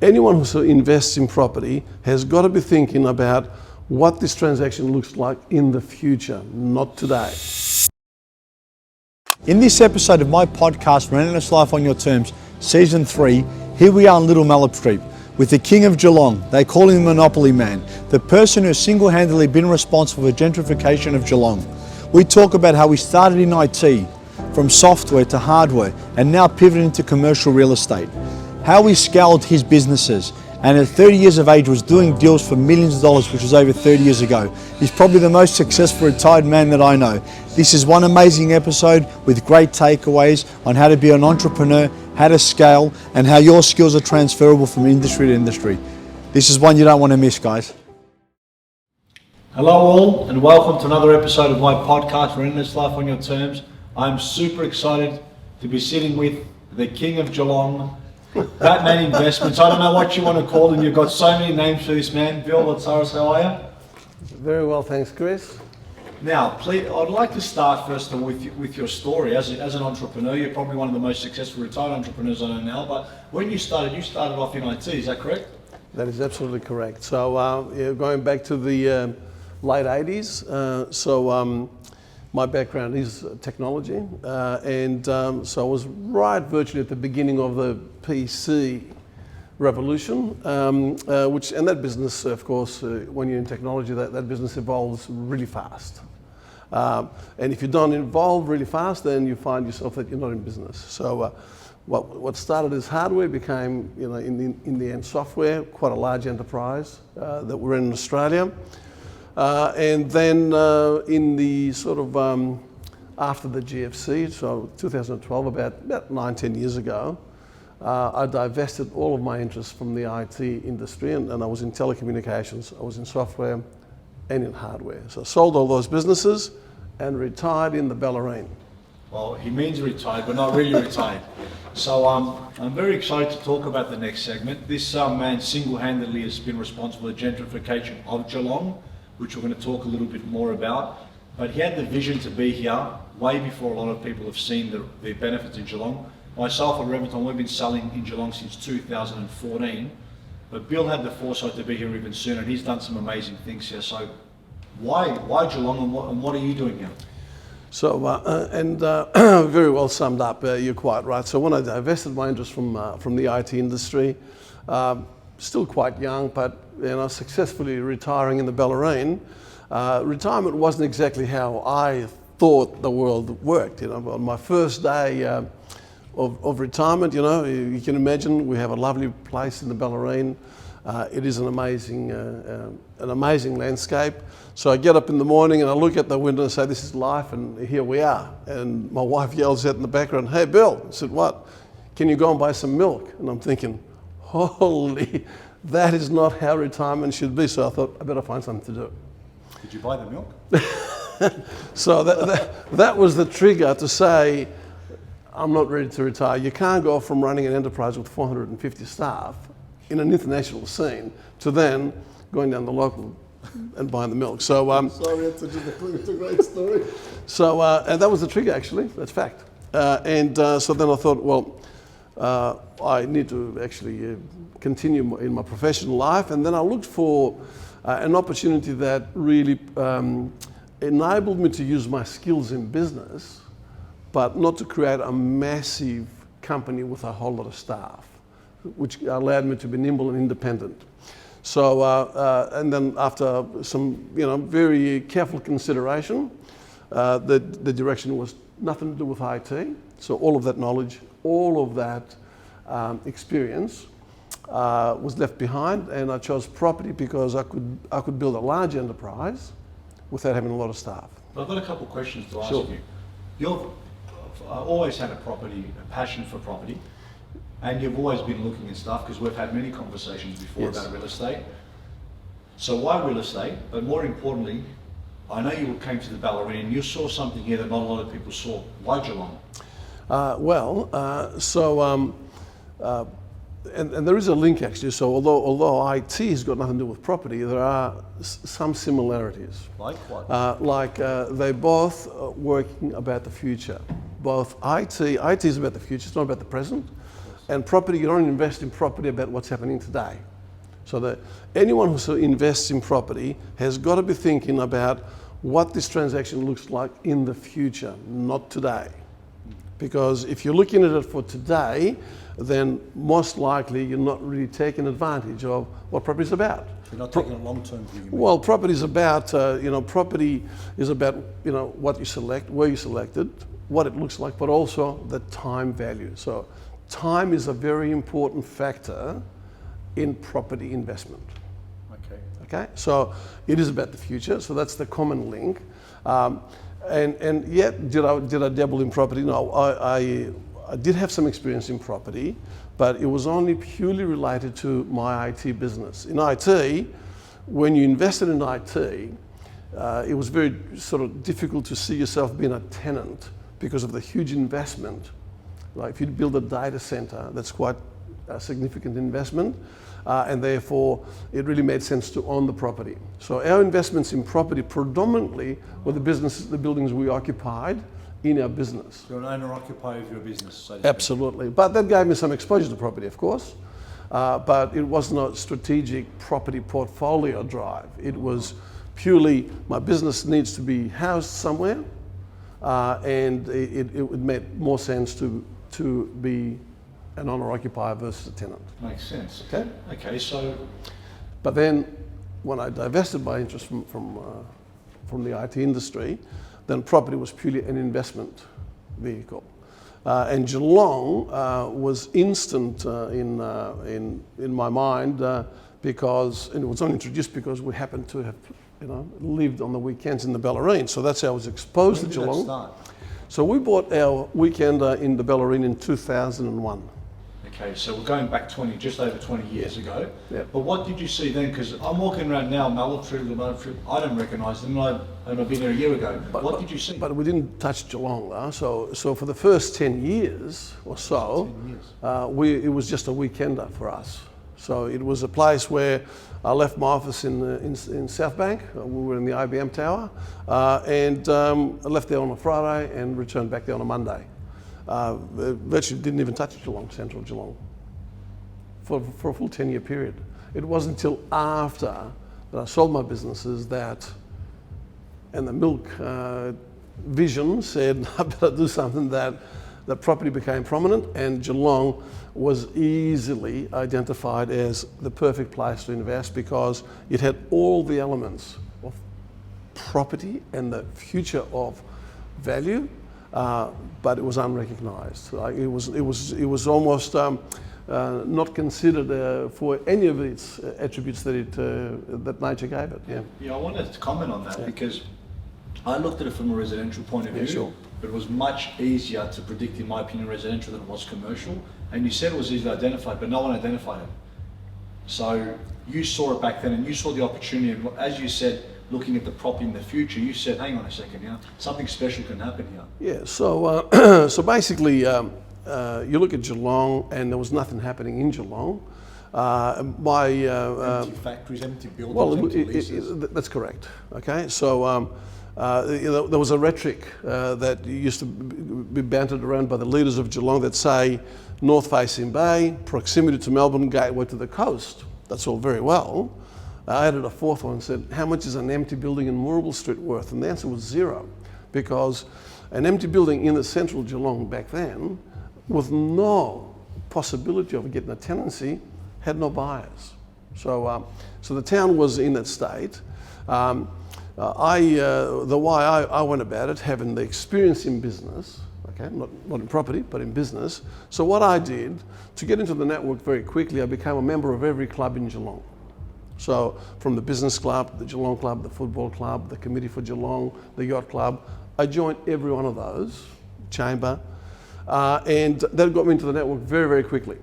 anyone who invests in property has got to be thinking about what this transaction looks like in the future, not today. In this episode of my podcast, Relentless Life on Your Terms, Season 3, here we are in Little Mallet Street with the King of Geelong. They call him the Monopoly Man, the person who has single-handedly been responsible for gentrification of Geelong. We talk about how he started in IT, from software to hardware, and now pivoted into commercial real estate. How he scaled his businesses, and at 30 years of age was doing deals for millions of dollars, which was over 30 years ago. He's probably the most successful retired man that I know. This is one amazing episode with great takeaways on how to be an entrepreneur, how to scale, and how your skills are transferable from industry to industry. This is one you don't want to miss, guys. Hello all, and welcome to another episode of my podcast, Relentless Life on Your Terms. I'm super excited to be sitting with the King of Geelong, Batman Investments. I don't know what you want to call him. You've got so many names for this man. Bill Votsaris, how are you? Very well, thanks, Chris. Now, please, I'd like to start first of all with your story. As an entrepreneur, you're probably one of the most successful retired entrepreneurs I know now, but when you started off in IT, is that correct? That is absolutely correct. So going back to the late 80s, my background is technology, and so I was right virtually at the beginning of the PC revolution, and that business, of course, when you're in technology, that business evolves really fast. And if you don't evolve really fast, then you find yourself that you're not in business. So what started as hardware became, in the end, software, quite a large enterprise that we're in Australia. And then in the sort of after the GFC, so 2012, about 9-10 years ago, I divested all of my interests from the IT industry, and I was in telecommunications, I was in software and in hardware. So I sold all those businesses and retired in the Bellarine. Well, he means retired, but not really retired. So I'm very excited to talk about the next segment. This man single-handedly has been responsible for the gentrification of Geelong, which we're going to talk a little bit more about. But he had the vision to be here way before a lot of people have seen the benefits in Geelong. Myself and Reventon, we've been selling in Geelong since 2014, but Bill had the foresight to be here even sooner, and he's done some amazing things here. So why Geelong, and what are you doing here? So, very well summed up, you're quite right. So when I divested my interest from the IT industry, still quite young, but successfully retiring in the Bellarine, retirement wasn't exactly how I thought the world worked. On my first day of retirement, you can imagine we have a lovely place in the Bellarine. It is an amazing landscape. So I get up in the morning and I look at the window and say, "This is life," and here we are. And my wife yells out in the background, "Hey, Bill!" I said, "What? Can you go and buy some milk?" And I'm thinking, holy, that is not how retirement should be. So I thought, I better find something to do. Did you buy the milk? So that was the trigger to say, I'm not ready to retire. You can't go from running an enterprise with 450 staff in an international scene to then going down the local and buying the milk. So Sorry, it's a great story. So and that was the trigger, actually. That's fact. So then I thought, well, I need to actually continue in my professional life, and then I looked for an opportunity that really enabled me to use my skills in business, but not to create a massive company with a whole lot of staff, which allowed me to be nimble and independent. So, and then after some, very careful consideration, the direction was nothing to do with IT. So all of that knowledge, all of that experience was left behind, and I chose property because I could build a large enterprise without having a lot of staff. I've got a couple of questions to ask Sure. you. You've always had a passion for property, and you've always been looking at stuff, because we've had many conversations before Yes. about real estate. So why real estate? But more importantly, I know you came to the Bellarine and you saw something here that not a lot of people saw. Why Geelong? And there is a link actually. So although IT has got nothing to do with property, there are some similarities. Like what? They both are working about the future. Both IT is about the future, it's not about the present. Yes. And property, you don't invest in property about what's happening today. So that anyone who invests in property has got to be thinking about what this transaction looks like in the future, not today. Because if you're looking at it for today, then most likely you're not really taking advantage of what property is about. You're not taking a long-term view. Well, property is about, property is about, what you select, where you select it, what it looks like, but also the time value. So time is a very important factor in property investment. Okay, so it is about the future. So that's the common link. And yet, did I dabble in property? No, I did have some experience in property, but it was only purely related to my IT business. In IT, when you invested in IT, it was very sort of difficult to see yourself being a tenant because of the huge investment. Like if you build a data center, that's quite a significant investment. And therefore, it really made sense to own the property. So our investments in property predominantly were the buildings we occupied in our business. You're an owner-occupier of your business, so to speak. Absolutely. But that gave me some exposure to property, of course. But it wasn't a strategic property portfolio drive. It was purely my business needs to be housed somewhere, and it made more sense to be an owner-occupier versus a tenant. Makes sense. Okay. Okay, so... But then, when I divested my interest from the IT industry, then property was purely an investment vehicle. And Geelong was instant in my mind because, and it was only introduced because we happened to have, lived on the weekends in the Bellarine. So that's how I was exposed to Geelong. When did that start? So we bought our weekend in the Bellarine in 2001. Okay, so we're going back just over 20 years ago. Yeah. But what did you see then? Because I'm walking around now, Mallotree, I don't recognise them, and I've been there a year ago. What did you see? But we didn't touch Geelong, though. So for the first 10 years or so, it was just a weekender for us. So it was a place where I left my office in South Bank. We were in the IBM tower, and I left there on a Friday and returned back there on a Monday. Virtually didn't even touch Geelong, central Geelong, for a full 10-year period. It wasn't until after that I sold my businesses and the milk vision said, I better do something that property became prominent, and Geelong was easily identified as the perfect place to invest because it had all the elements of property and the future of value. But it was unrecognised. Like it was almost not considered for any of its attributes that nature gave it. Yeah. Yeah, I wanted to comment on that because I looked at it from a residential point of view. Sure. But it was much easier to predict, in my opinion, residential than it was commercial. And you said it was easily identified, but no one identified it. So you saw it back then, and you saw the opportunity. And as you said, looking at the property in the future, you said, hang on a second here, something special can happen here. Yeah, so so basically, you look at Geelong and there was nothing happening in Geelong. Empty factories, empty buildings, empty leases. That's correct, okay? So there was a rhetoric that used to be bantered around by the leaders of Geelong that say, north-facing bay, proximity to Melbourne, gateway to the coast. That's all very well. I added a fourth one and said, how much is an empty building in Moorabool Street worth? And the answer was zero, because an empty building in the central Geelong back then, with no possibility of getting a tenancy, had no buyers. So, so the town was in that state. The way I went about it, having the experience in business, okay, not in property, but in business. So what I did, to get into the network very quickly, I became a member of every club in Geelong. So from the business club, the Geelong club, the football club, the committee for Geelong, the yacht club, I joined every one of those, chamber, and that got me into the network very, very quickly.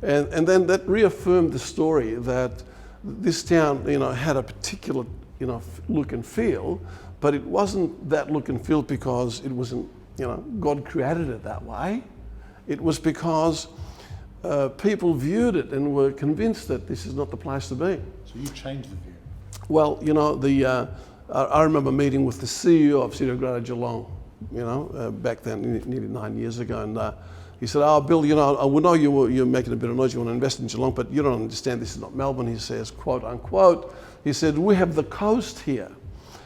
And then that reaffirmed the story that this town, had a particular, look and feel, but it wasn't that look and feel because it wasn't, God created it that way. It was because people viewed it and were convinced that this is not the place to be. So you changed the view? Well, I remember meeting with the CEO of City of Greater Geelong, back then, nearly 9 years ago, and he said, "Oh, Bill, you know, we know you're making a bit of noise. You want to invest in Geelong, but you don't understand. This is not Melbourne." He says, quote unquote. He said, "We have the coast here,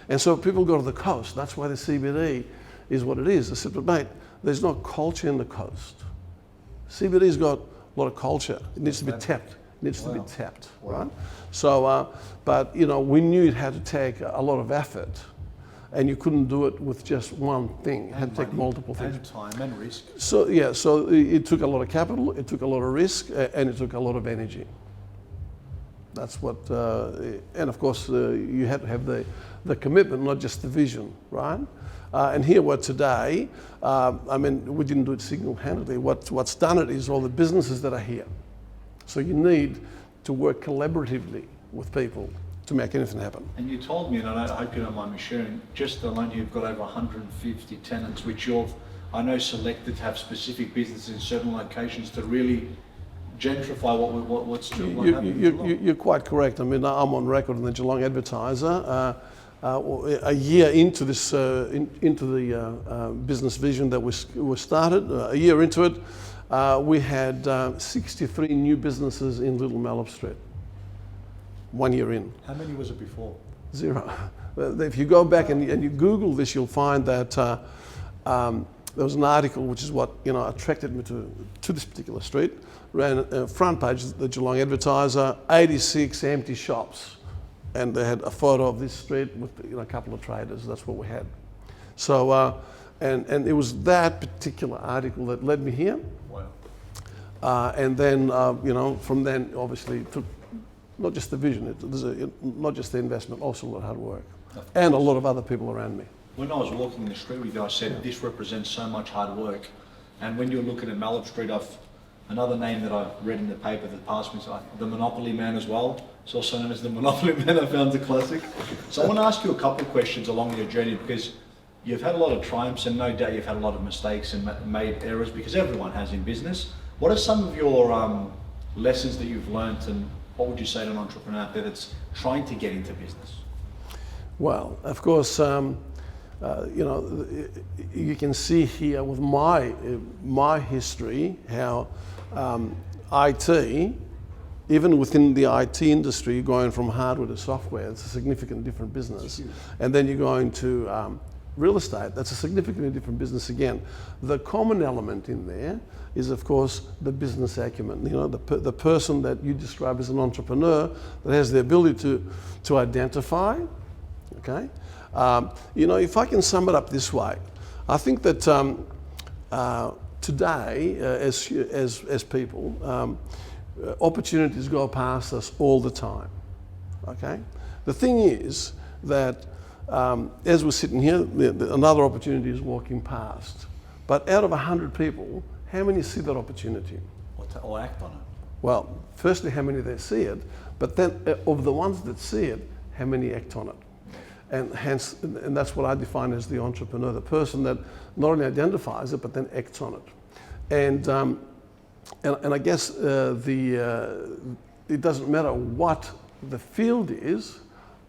and so people go to the coast. That's why the CBD is what it is." I said, "But mate, there's no culture in the coast. CBD's got a lot of culture. It needs to be tapped. It needs to be tapped, right?" So, but you know, we knew it had to take a lot of effort, and you couldn't do it with just one thing. It had to take multiple things. And time and risk. So yeah, so it took a lot of capital, it took a lot of risk, and it took a lot of energy. That's what, and of course, you had to have the commitment, not just the vision, right? And here we're today. I mean, we didn't do it single-handedly. What's done it is all the businesses that are here. So you need to work collaboratively with people to make anything happen. And you told me, and I hope you don't mind me sharing, just alone you've got over 150 tenants, which you've, I know, selected to have specific businesses in certain locations to really gentrify what's Geelong happening in Geelong. You're quite correct. I mean, I'm on record in the Geelong Advertiser. A year into this, into the business vision that was started, a year into it, we had 63 new businesses in Little Malop Street. 1 year in. How many was it before? 0. If you go back and you Google this, you'll find that there was an article, which is what attracted me to this particular street. Ran front page of the Geelong Advertiser, 86 empty shops, and they had a photo of this street with a couple of traders. That's what we had. So, and it was that particular article that led me here. Wow. And then from then obviously took not just the vision, not just the investment, also a lot of hard work, and a lot of other people around me. When I was walking in the street with you, I said, this represents so much hard work. And when you're looking at Malop Street, another name that I read in the paper that passed me, the Monopoly Man as well. It's also known as the Monopoly Man. I found it a classic. So I want to ask you a couple of questions along your journey, because you've had a lot of triumphs and no doubt you've had a lot of mistakes and made errors, because everyone has in business. What are some of your lessons that you've learned, and what would you say to an entrepreneur out there that's trying to get into business? Well, of course, you can see here with my history how IT, even within the IT industry, going from hardware to software, it's a significant different business. And then you're going to real estate, that's a significantly different business again. The common element in there is, of course, the business acumen. The person that you describe as an entrepreneur that has the ability to identify. Okay, if I can sum it up this way, I think that today, as people, opportunities go past us all the time. Okay, the thing is that as we're sitting here, another opportunity is walking past. But out of 100 people, how many see that opportunity? Or act on it? Well, firstly, how many they see it, but then of the ones that see it, how many act on it? And hence, and that's what I define as the entrepreneur, the person that not only identifies it, but then acts on it. And I guess it doesn't matter what the field is,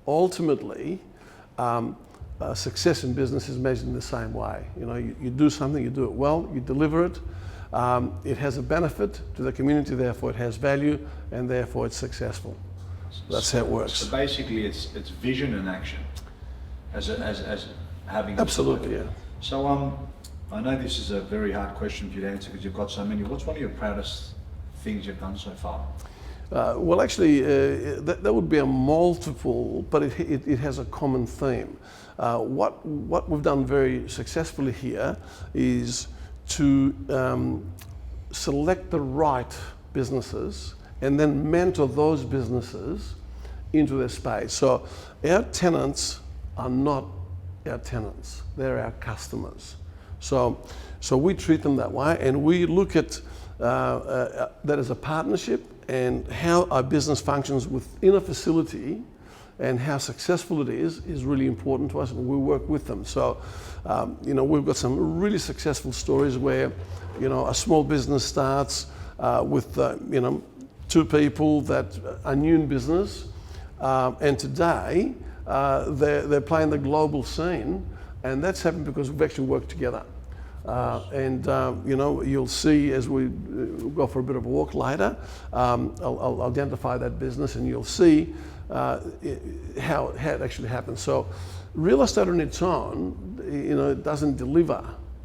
ultimately, success in business is measured in the same way. You do something, you do it well, you deliver it. It has a benefit to the community, therefore it has value, and therefore it's successful. That's how it works. So basically, it's vision and action, as having. Absolutely, yeah. So I know this is a very hard question for you to answer because you've got so many. What's one of your proudest things you've done so far? Well, actually, that would be a multiple, but it has a common theme. What we've done very successfully here is to select the right businesses and then mentor those businesses into their space. So our tenants are not our tenants, they're our customers. So we treat them that way, and we look at that as a partnership, and how our business functions within a facility and how successful it is really important to us, and we work with them. So, we've got some really successful stories where, a small business starts with, 2 people that are new in business, and today they're playing the global scene, and that's happened because we've actually worked together. You'll see as we go for a bit of a walk later, I'll identify that business and you'll see how it actually happens. So real estate on its own, it doesn't deliver.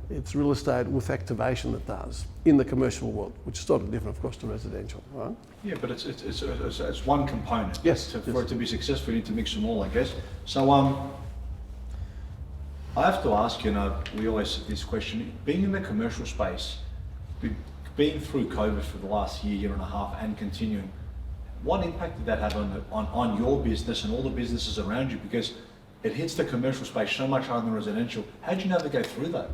It's real estate with activation that does in the commercial world, which is totally different, of course, to residential, right? Yeah, but it's one component. Yes. For it to be successful, you need to mix them all, I guess. So I have to ask you, we always have this question, being in the commercial space, being through COVID for the last year and a half and continuing, what impact did that have on your business and all the businesses around you? Because it hits the commercial space so much harder than residential. How did you navigate through that?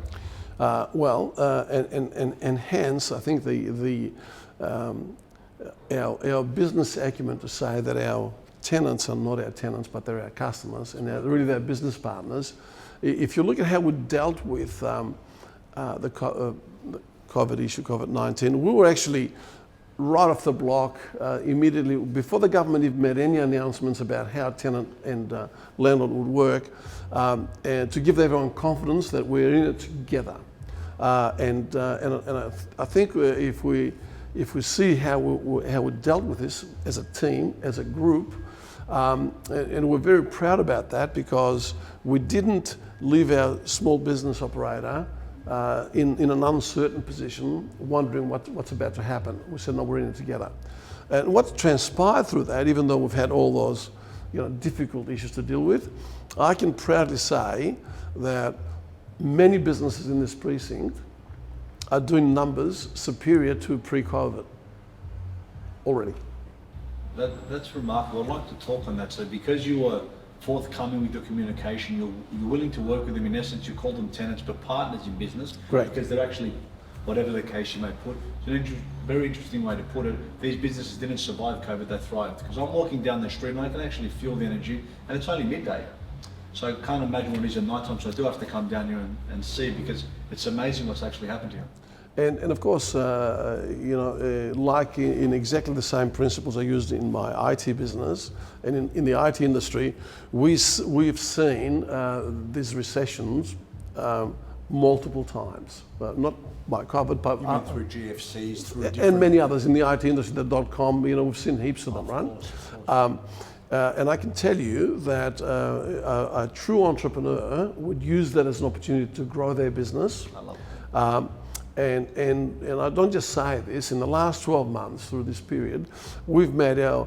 And hence, I think our business acumen to say that our tenants are not our tenants, but they're our customers, and they're really their business partners. If you look at how we dealt with the COVID issue, COVID-19, we were actually right off the block immediately before the government even made any announcements about how tenant and landlord would work, and to give everyone confidence that we're in it together. And I think if we see how we dealt with this as a team, as a group, and we're very proud about that because we didn't leave our small business operator in an uncertain position, wondering what's about to happen. We said, no, we're in it together. And what transpired through that, even though we've had all those difficult issues to deal with, I can proudly say that many businesses in this precinct are doing numbers superior to pre-COVID already. That's remarkable. I'd like to talk on that. So because you were forthcoming with your communication, you're willing to work with them. In essence, you call them tenants, but partners in business. Great. Because they're actually, whatever the case you may put, it's a very interesting way to put it. These businesses didn't survive COVID, they thrived. Because I'm walking down the street and I can actually feel the energy, and it's only midday. So I can't imagine what it is at night time, so I do have to come down here and see, because it's amazing what's actually happened here. And of course, like in exactly the same principles I used in my IT business and in the IT industry, we've seen these recessions multiple times, not by COVID, but through GFCs, through and many others in the IT industry, the .com. We've seen heaps of them, right? And I can tell you that a true entrepreneur would use that as an opportunity to grow their business. I love it. And I don't just say this, in the last 12 months through this period, we've made our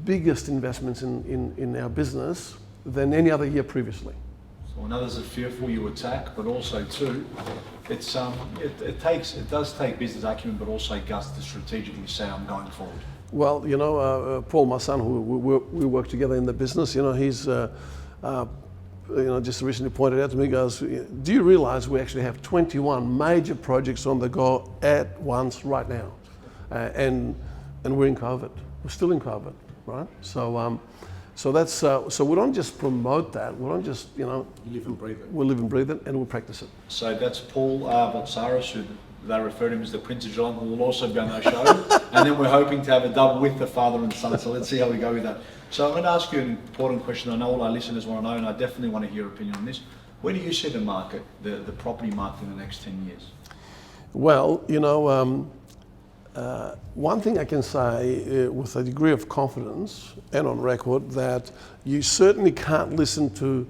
biggest investments in our business than any other year previously. So when others are fearful, you attack, but also too, it does take business acumen, but also guts to strategically say, I'm going forward. Well, Paul, my son, who we work together in the business, he's just recently pointed out to me, he goes, do you realise we actually have 21 major projects on the go at once right now? And we're in COVID. We're still in COVID, right? So that's so we don't just promote that. We don't just You live and breathe it. we live and breathe it, and we practice it. So that's Paul Votsaris, who they refer to him as the Prince of Geelong, who will also be on our show. And then we're hoping to have a double with the father and son. So let's see how we go with that. So I'm going to ask you an important question. I know all our listeners want to know, and I definitely want to hear your opinion on this. Where do you see the market, the property market, in the next 10 years? Well, one thing I can say with a degree of confidence and on record, that you certainly can't listen to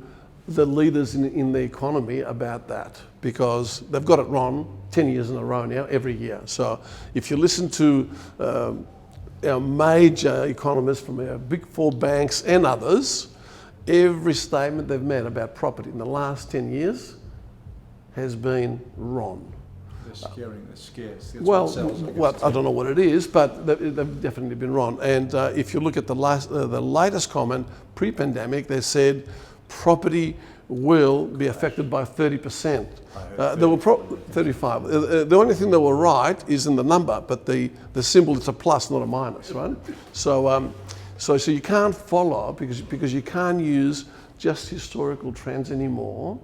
the leaders in the economy about that, because they've got it wrong 10 years in a row now, every year. So if you listen to our major economists from our big four banks and others, every statement they've made about property in the last 10 years has been wrong. They're scarce. That's Well, what sells, I don't know what it is, but they've definitely been wrong. And if you look at the latest comment, pre-pandemic, they said property will be affected by 30%. They were 35. The only thing they were right is in the number, but the symbol is a plus, not a minus, right? So you can't follow because you can't use just historical trends anymore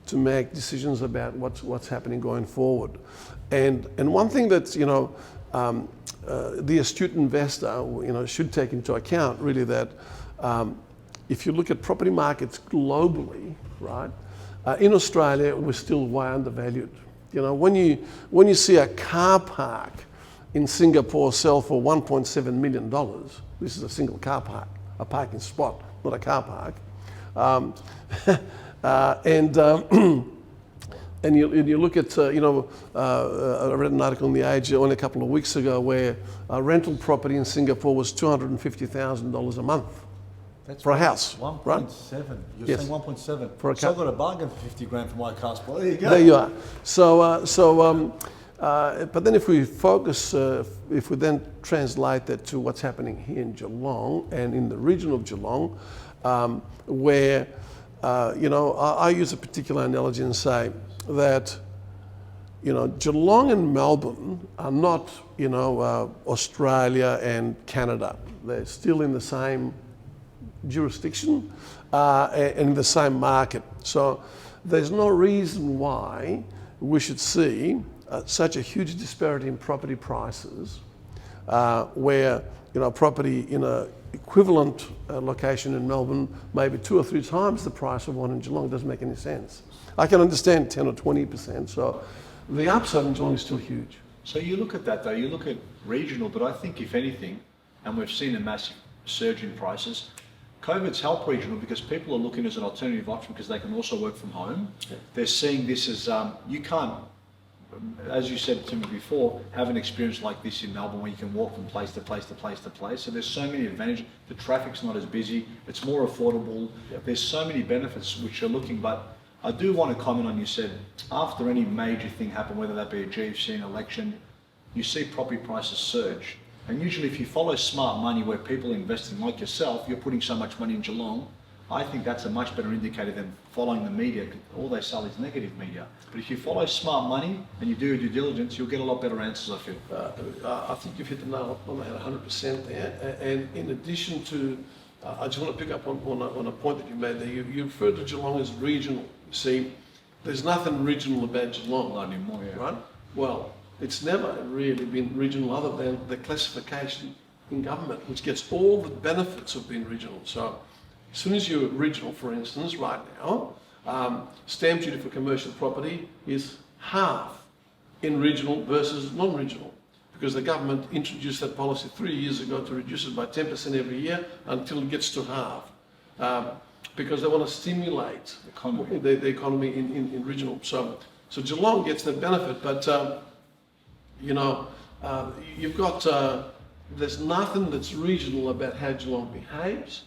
to make decisions about what's happening going forward. And one thing that the astute investor should take into account, really, that if you look at property markets globally, right, in Australia we're still way undervalued. You know, when you see a car park in Singapore sell for $1.7 million, this is a single car park, a parking spot, not a car park. And you look at, I read an article in The Age only a couple of weeks ago where a rental property in Singapore was $250,000 a month for a house. 1.7. Right? You're Yes. saying 1.7. For a So I car. got a bargain for 50 grand for my car spot. There you go. There you are. But then if we focus, if we then translate that to what's happening here in Geelong and in the region of Geelong, where, I use a particular analogy and say that, Geelong and Melbourne are not, Australia and Canada. They're still in the same jurisdiction and in the same market. So there's no reason why we should see such a huge disparity in property prices where, property in a equivalent location in Melbourne may be 2 or 3 times the price of one in Geelong. It doesn't make any sense. I can understand 10 or 20%, so the upside in Geelong is still huge. So you look at that though, you look at regional, but I think if anything, and we've seen a massive surge in prices, COVID's helped regional because people are looking as an alternative option because they can also work from home. Yeah. They're seeing this as, you can't, as you said to me before, have an experience like this in Melbourne where you can walk from place to place to place to place. So there's so many advantages. The traffic's not as busy, it's more affordable. Yep. There's so many benefits which are looking, but I do want to comment on, you said, after any major thing happen, whether that be a GFC, an election, you see property prices surge. And usually if you follow smart money where people are investing like yourself, you're putting so much money in Geelong, I think that's a much better indicator than following the media. All they sell is negative media. But if you follow smart money and you do your due diligence, you'll get a lot better answers, I feel. I think you've hit the nail on the head 100% there. And in addition to, I just want to pick up on a point that you made there. You referred to Geelong as regional. You see, there's nothing regional about Geelong. Not anymore, yeah. Right? Well, it's never really been regional other than the classification in government, which gets all the benefits of being regional. So as soon as you're regional, for instance, right now, stamp duty for commercial property is half in regional versus non-regional, because the government introduced that policy 3 years ago to reduce it by 10% every year until it gets to half, because they want to stimulate the economy in regional. So Geelong gets that benefit, but you've got, there's nothing that's regional about how Geelong behaves,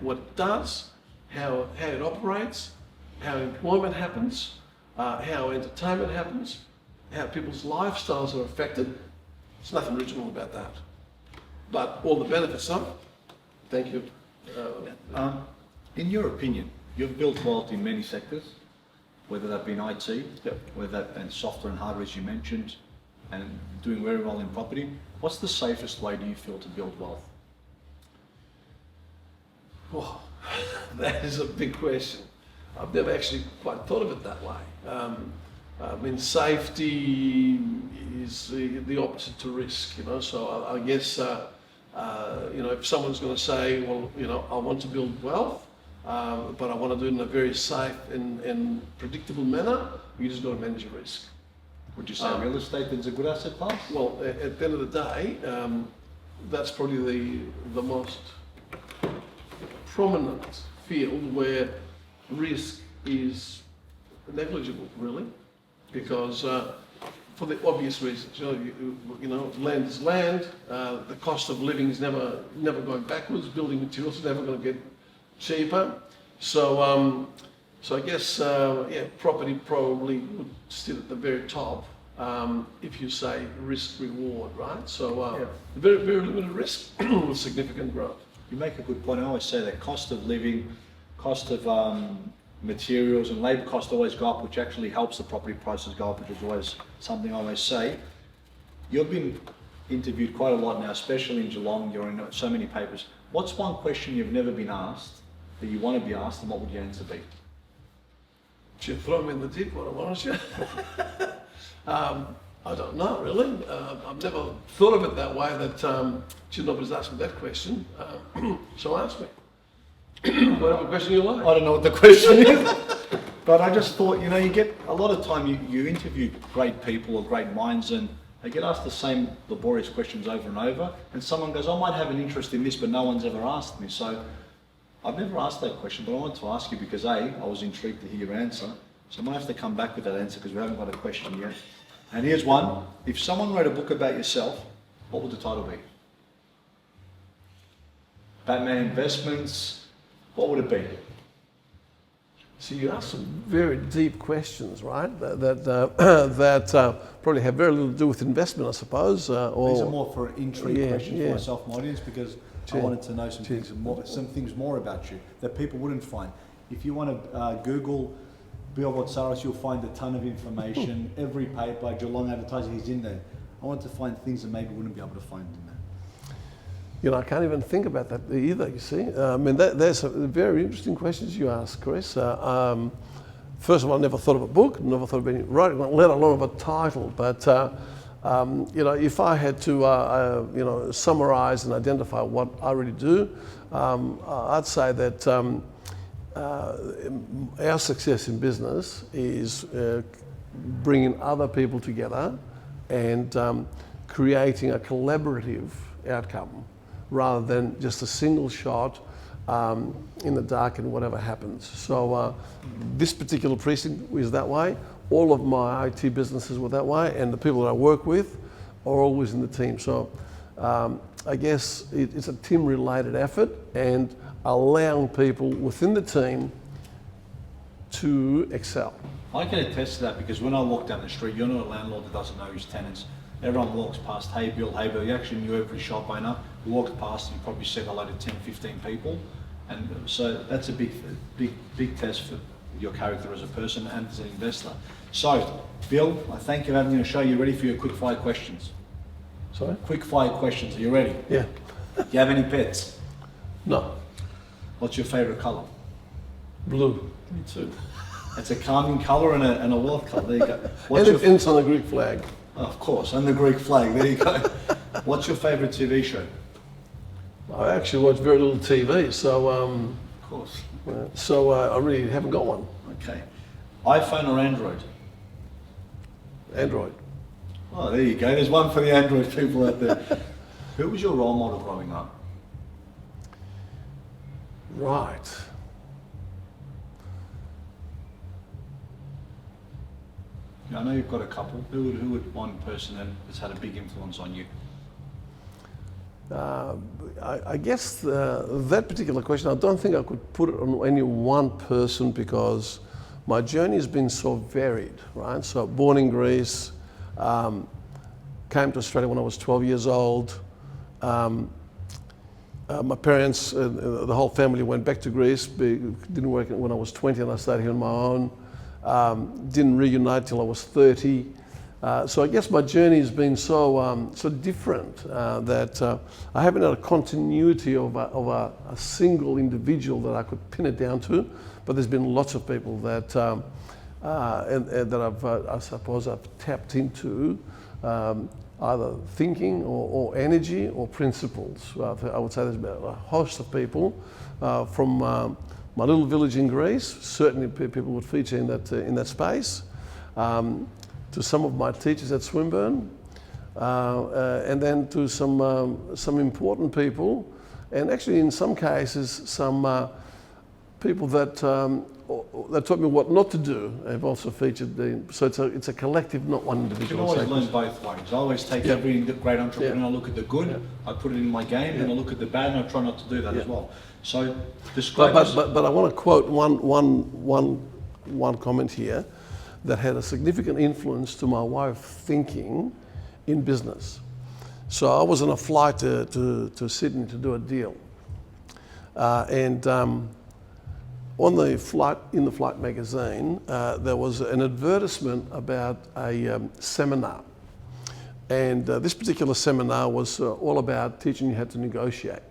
what it does, how it operates, how employment happens, how entertainment happens, how people's lifestyles are affected. There's nothing regional about that. But all the benefits of it, thank you. In your opinion, you've built wealth in many sectors, whether that be in IT, Yep. whether that and software and hardware as you mentioned, and doing very well in property. What's the safest way do you feel to build wealth? Oh, that is a big question. I've never actually quite thought of it that way. Safety is the opposite to risk, so I guess, if someone's going to say, well, I want to build wealth, but I want to do it in a very safe and predictable manner, you just got to manage your risk. Would you say real estate is a good asset class? Well, at the end of the day, that's probably the most prominent field where risk is negligible, really, because for the obvious reasons, land is land. The cost of living is never going backwards. Building materials are never going to get cheaper. So I guess property probably would sit at the very top if you say risk reward, right? So very very limited risk with significant growth. You make a good point. I always say that cost of living, cost of materials and labour costs always go up, which actually helps the property prices go up, which is always something I always say. You've been interviewed quite a lot now, especially in Geelong. You're in so many papers. What's one question you've never been asked that you want to be asked, and what would your answer be? You throw me in the deep water, why don't you? I don't know, really. I've never thought of it that way, that nobody's asked me that question. So ask me. Whatever question you like. I don't know what the question is. But I just thought, you know, you get a lot of time you interview great people or great minds, and they get asked the same laborious questions over and over, and someone goes, I might have an interest in this, but no one's ever asked me. So I've never asked that question, but I wanted to ask you because I was intrigued to hear your answer. So I might have to come back with that answer because we haven't got a question yet. And here's one. If someone wrote a book about yourself, what would the title be? Batman Investments, what would it be? So you ask some very deep questions, right? That probably have very little to do with investment, I suppose. These are more for intrigue questions for myself and my audience because I wanted to know some things more about you that people wouldn't find. If you want to Google Bill Votsaris, you'll find a ton of information. Every paper, Geelong Advertising, he's in there. I want to find things that maybe wouldn't be able to find in there. You know, I can't even think about that either, you see. I mean, there's some very interesting questions you ask, Chris. First of all, I never thought of a book, never thought of any writing, let alone of a title. But, you know, if I had to, you know, summarize and identify what I really do, I'd say that our success in business is bringing other people together and creating a collaborative outcome rather than just a single shot in the dark and whatever happens. So this particular precinct is that way. All of my IT businesses were that way, and the people that I work with are always in the team. So I guess it's a team-related effort and allowing people within the team to excel. I can attest to that because when I walk down the street, you're not a landlord that doesn't know his tenants. Everyone walks past, hey Bill, you actually knew every shop owner. You walked past and you probably said hello to 10, 15 people. And so that's a big test for your character as a person and as an investor. So, Bill, I thank you for having me on the show. You ready for your quick fire questions? Sorry? Quick fire questions, are you ready? Yeah. Do you have any pets? No. What's your favourite colour? Blue. Me too. It's a calming colour and a wealth colour. There you go. And it's on the Greek flag. Of course, and the Greek flag. There you go. What's your favourite TV show? I actually watch very little TV, so Of course. I really haven't got one. Okay. iPhone or Android? Android. Oh, there you go. There's one for the Android people out there. Who was your role model growing up? Right. I know you've got a couple. Who would one person that has had a big influence on you? I guess that particular question, I don't think I could put it on any one person because my journey has been so varied, right? So born in Greece, came to Australia when I was 12 years old. My parents, the whole family went back to Greece, didn't work when I was 20 and I started here on my own. Didn't reunite till I was 30. So I guess my journey has been so different that I haven't had a continuity of a single individual that I could pin it down to, but there's been lots of people that that I suppose I've tapped into either thinking or energy or principles. I would say there's about a host of people from my little village in Greece. Certainly people would feature in that space. To some of my teachers at Swinburne, and then to some important people, and actually in some cases some people that taught me what not to do have also featured. So it's a collective, not one individual. You can always learn both ways. I always take every great entrepreneur, I look at the good, I put it in my game, and I look at the bad, and I try not to do that as well. So describe. But I want to quote one comment here that had a significant influence to my way of thinking in business. So I was on a flight to Sydney to do a deal. And on the flight, in the flight magazine, there was an advertisement about a seminar. And this particular seminar was all about teaching you how to negotiate.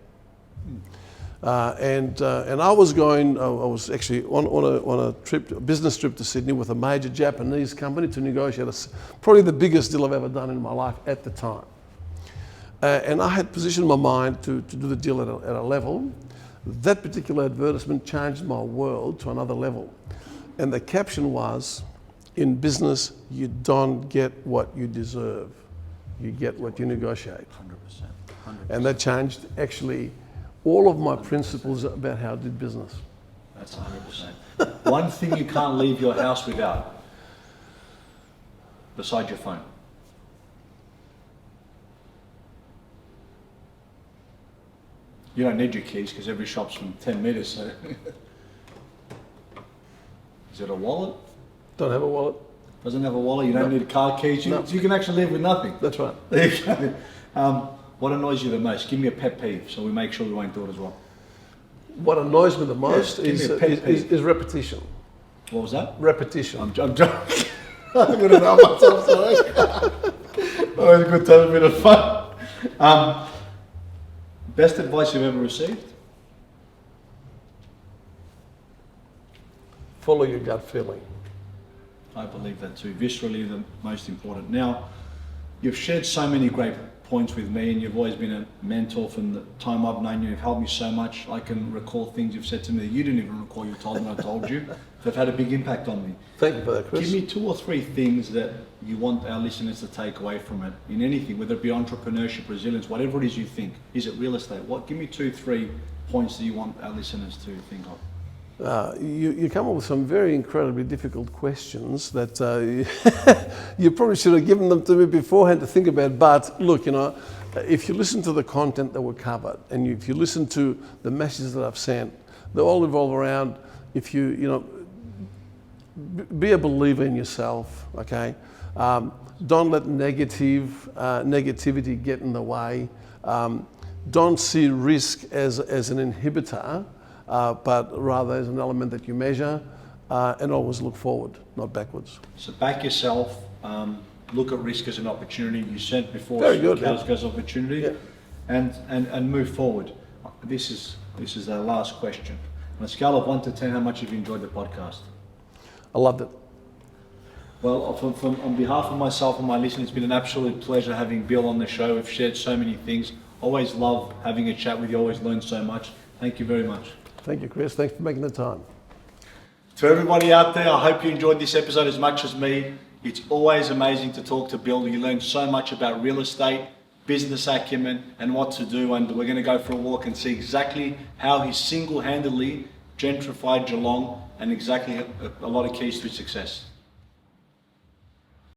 And I was going. I was actually on a trip, a business trip to Sydney with a major Japanese company to negotiate probably the biggest deal I've ever done in my life at the time. And I had positioned my mind to do the deal at a level. That particular advertisement changed my world to another level. And the caption was, in business, you don't get what you deserve. You get what you negotiate. 100%. And that changed actually all of my principles about how I did business. That's 100%. One thing you can't leave your house without, besides your phone. You don't need your keys because every shop's from 10 metres. So. Is it a wallet? Don't have a wallet. Doesn't have a wallet. You don't need car keys. You, No. you can actually live with nothing. That's right. There you go. What annoys you the most? Give me a pet peeve so we make sure we won't do it as well. What annoys me the most Yes, give me a pet peeve. is repetition. What was that? Repetition. I'm joking. I'm going to know myself, sorry. Always a good to have a bit of fun. Best advice you've ever received? Follow your gut feeling. I believe that too. Viscerally, the most important. Now, you've shared so many great points with me, and you've always been a mentor from the time I've known you. You've helped me so much. I can recall things you've said to me that you didn't even recall you told me I told you. They've had a big impact on me. Thank you for that, Chris. Give me 2 or 3 things that you want our listeners to take away from it in anything, whether it be entrepreneurship, resilience, whatever it is you think. Is it real estate? What? Give me 2, 3 points that you want our listeners to think of. You come up with some very incredibly difficult questions that you probably should have given them to me beforehand to think about. But look, if you listen to the content that were covered, and if you listen to the messages that I've sent, they all revolve around if be a believer in yourself. Okay, don't let negativity get in the way. Don't see risk as an inhibitor. But rather as an element that you measure, and always look forward, not backwards. So back yourself, look at risk as an opportunity. You said before, Very good, as opportunity, yeah. and move forward. This is our last question. On a scale of 1 to 10, how much have you enjoyed the podcast? I loved it. Well, on behalf of myself and my listeners, it's been an absolute pleasure having Bill on the show. We've shared so many things. Always love having a chat with you. Always learn so much. Thank you very much. Thank you, Chris. Thanks for making the time. To everybody out there, I hope you enjoyed this episode as much as me. It's always amazing to talk to Bill. You learn so much about real estate, business acumen, and what to do. And we're going to go for a walk and see exactly how he single-handedly gentrified Geelong and exactly a lot of keys to success.